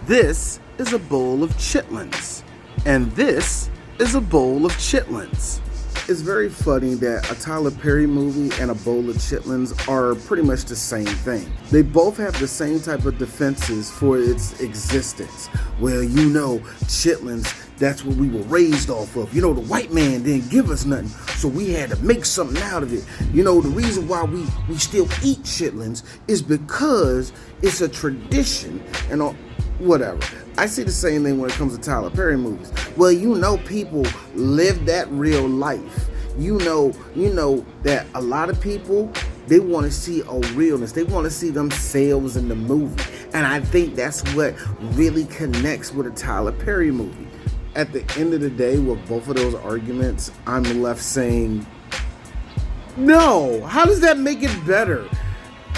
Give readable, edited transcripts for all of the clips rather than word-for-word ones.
This is a bowl of chitlins. And this is a bowl of chitlins. It's very funny that a Tyler Perry movie and a bowl of chitlins are pretty much the same thing. They both have the same type of defenses for its existence. Well, you know, chitlins, that's what we were raised off of. You know, the white man didn't give us nothing, so we had to make something out of it. You know, the reason why we still eat chitlins is because it's a tradition and all, whatever. I see the same thing when it comes to Tyler Perry movies. Well, you know, people live that real life. You know that a lot of people, they want to see a realness. They want to see themselves in the movie. And I think that's what really connects with a Tyler Perry movie. At the end of the day, with both of those arguments, I'm left saying, no, how does that make it better?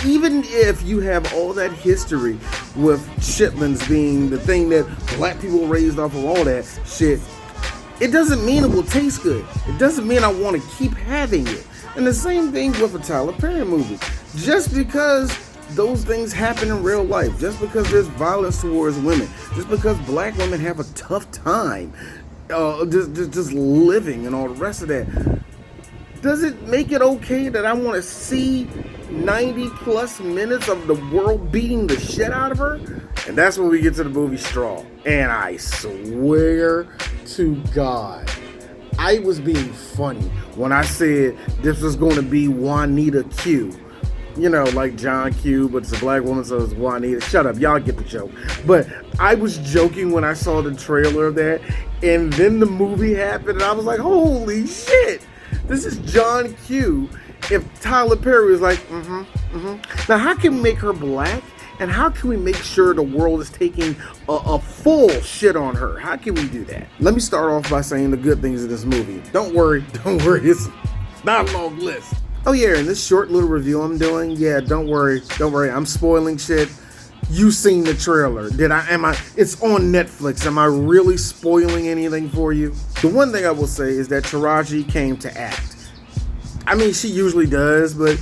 Even if you have all that history with chitlins being the thing that black people raised off of, all that shit, it doesn't mean it will taste good. It doesn't mean I want to keep having it. And the same thing with a Tyler Perry movie. Just because those things happen in real life, just because there's violence towards women, just because black women have a tough time just living and all the rest of that, does it make it okay that I want to see 90 plus minutes of the world beating the shit out of her? And that's when we get to the movie Straw. And I swear to God, I was being funny when I said this was going to be Juanita Q. You know, like John Q, but it's a black woman, so it's Juanita. Shut up, y'all get the joke. But I was joking when I saw the trailer of that, and then the movie happened, and I was like, holy shit, this is John Q. If Tyler Perry was like, Now, how can we make her black? And how can we make sure the world is taking a full shit on her? How can we do that? Let me start off by saying the good things of this movie. Don't worry, it's not a long list. Oh yeah, and this short little review I'm doing, yeah, don't worry, I'm spoiling shit. You seen the trailer. It's on Netflix. Am I really spoiling anything for you? The one thing I will say is that Taraji came to act. I mean, she usually does, but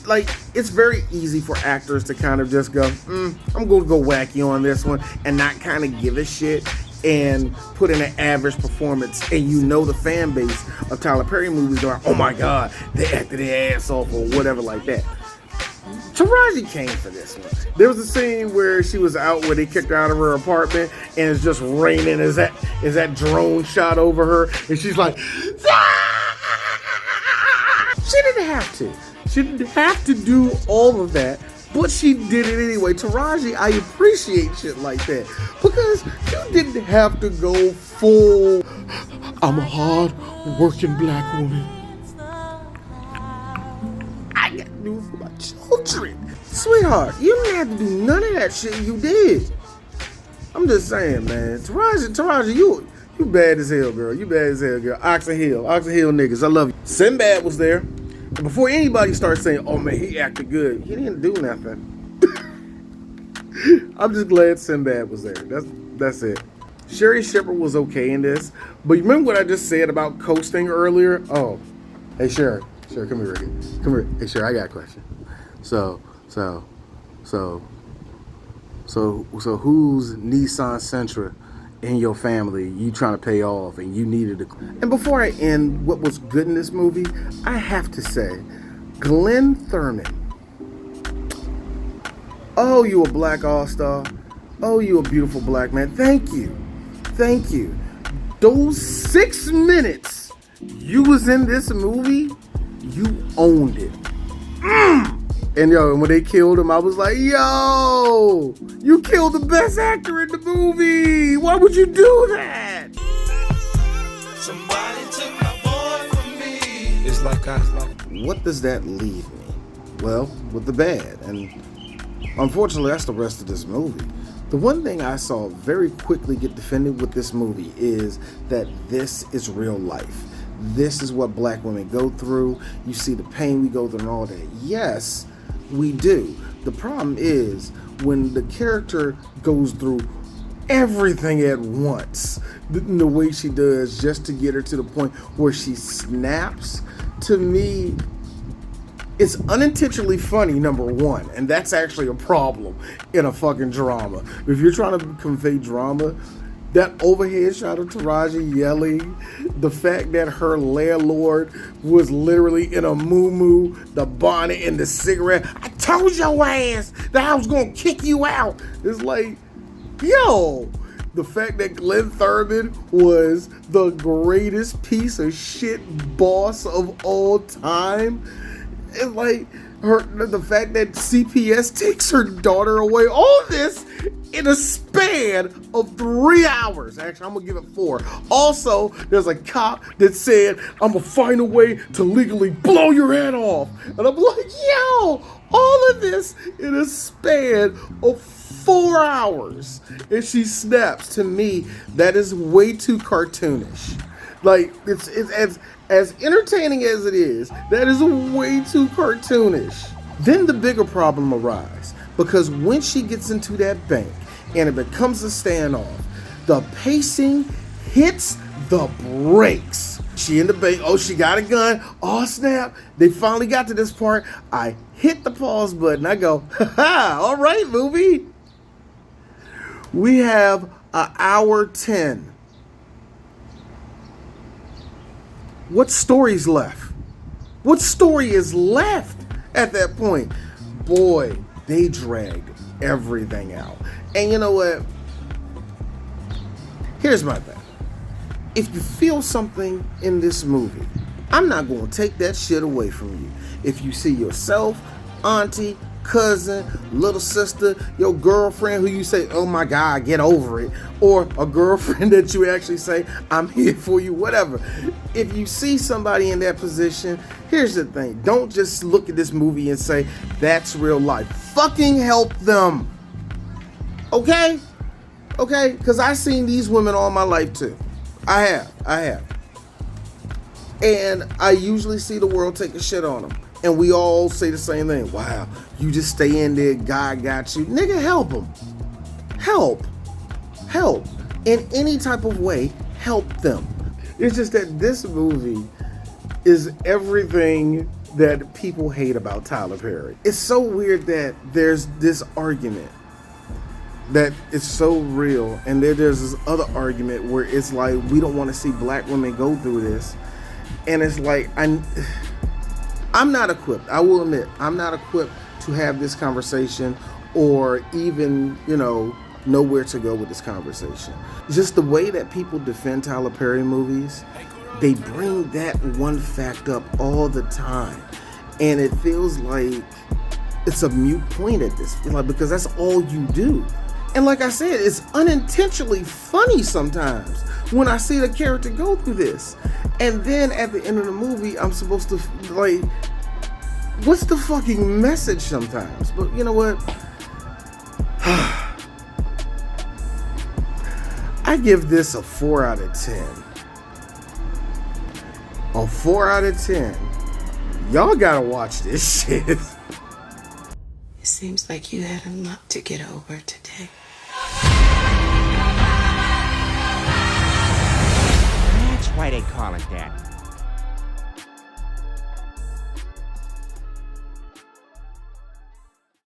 like, it's very easy for actors to kind of just go, I'm going to go wacky on this one and not kind of give a shit and put in an average performance. And you know the fan base of Tyler Perry movies are, oh my God, they acted their ass off or whatever like that. Taraji came for this one. There was a scene where she was out where they kicked her out of her apartment and it's just raining as that drone shot over her and she's like, She didn't have to. She didn't have to do all of that, but she did it anyway. Taraji, I appreciate shit like that because you didn't have to go full, I'm a hard-working black woman. I got to do it for my children. Sweetheart, you didn't have to do none of that shit you did. I'm just saying, man. Taraji, you bad as hell, girl. You bad as hell, girl. Oxon Hill niggas, I love you. Sinbad was there. And before anybody starts saying, oh man, he acted good, he didn't do nothing. I'm just glad Sinbad was there. That's it. Sherry Shepherd was okay in this. But you remember what I just said about coasting earlier? Oh, hey Sherry, come here, Ricky. Come here. Hey Sherry, I got a question. So who's Nissan Sentra in your family you trying to pay off and you needed to... And before I end what was good in this movie, I have to say, Glynn Thurman. Oh, you a black all-star. Oh, you a beautiful black man. Thank you. Those 6 minutes you was in this movie, you owned it. And yo, when they killed him, I was like, yo, you killed the best actor in the movie. Why would you do that? Somebody took my boy from me. It's like what does that leave me? Well, with the bad. And unfortunately, that's the rest of this movie. The one thing I saw very quickly get defended with this movie is that this is real life. This is what black women go through. You see the pain we go through and all that. Yes, we do. The problem is when the character goes through everything at once, the way she does just to get her to the point where she snaps, to me, It's unintentionally funny, number one, and that's actually a problem in a fucking drama. If you're trying to convey drama, that overhead shot of Taraji yelling, the fact that her landlord was literally in a muumuu, the bonnet and the cigarette. I told your ass that I was gonna kick you out. It's like, yo, the fact that Glynn Thurman was the greatest piece of shit boss of all time. It's like the fact that CPS takes her daughter away. All this in a span of 3 hours. Actually, I'm gonna give it 4. Also, there's a cop that said, I'm gonna find a way to legally blow your head off. And I'm like, yo, all of this in a span of 4 hours. And she snaps. To me, that is way too cartoonish. Like, it's as entertaining as it is, that is way too cartoonish. Then the bigger problem arises, because when she gets into that bank and it becomes a standoff, the pacing hits the brakes. She in the bank, oh, she got a gun, oh snap, they finally got to this part. I hit the pause button, I go, haha, all right, movie. We have an hour 10. What story's left? What story is left at that point? Boy, they dragged everything out. And you know what? Here's my thing. If you feel something in this movie, I'm not going to take that shit away from you. If you see yourself, auntie, cousin, little sister, your girlfriend who you say, oh my God, get over it, or a girlfriend that you actually say, I'm here for you, whatever. If you see somebody in that position, here's the thing. Don't just look at this movie and say, that's real life. Fucking help them. Okay? Okay? Because I've seen these women all my life too. I have. And I usually see the world take a shit on them. And we all say the same thing. Wow, you just stay in there, God got you. Nigga, help them. Help. In any type of way, help them. It's just that this movie is everything that people hate about Tyler Perry. It's so weird that there's this argument that is so real, and there's this other argument where it's like, we don't want to see black women go through this. And it's like, I'm not equipped. I will admit, I'm not equipped to have this conversation or even, know where to go with this conversation. Just the way that people defend Tyler Perry movies, they bring that one fact up all the time. And it feels like it's a moot point at this point, because that's all you do. And like I said, it's unintentionally funny sometimes when I see the character go through this. And then at the end of the movie, I'm supposed to, what's the fucking message sometimes? But you know what? I give this a 4 out of 10. A 4 out of 10. Y'all gotta watch this shit. It seems like you had a lot to get over today.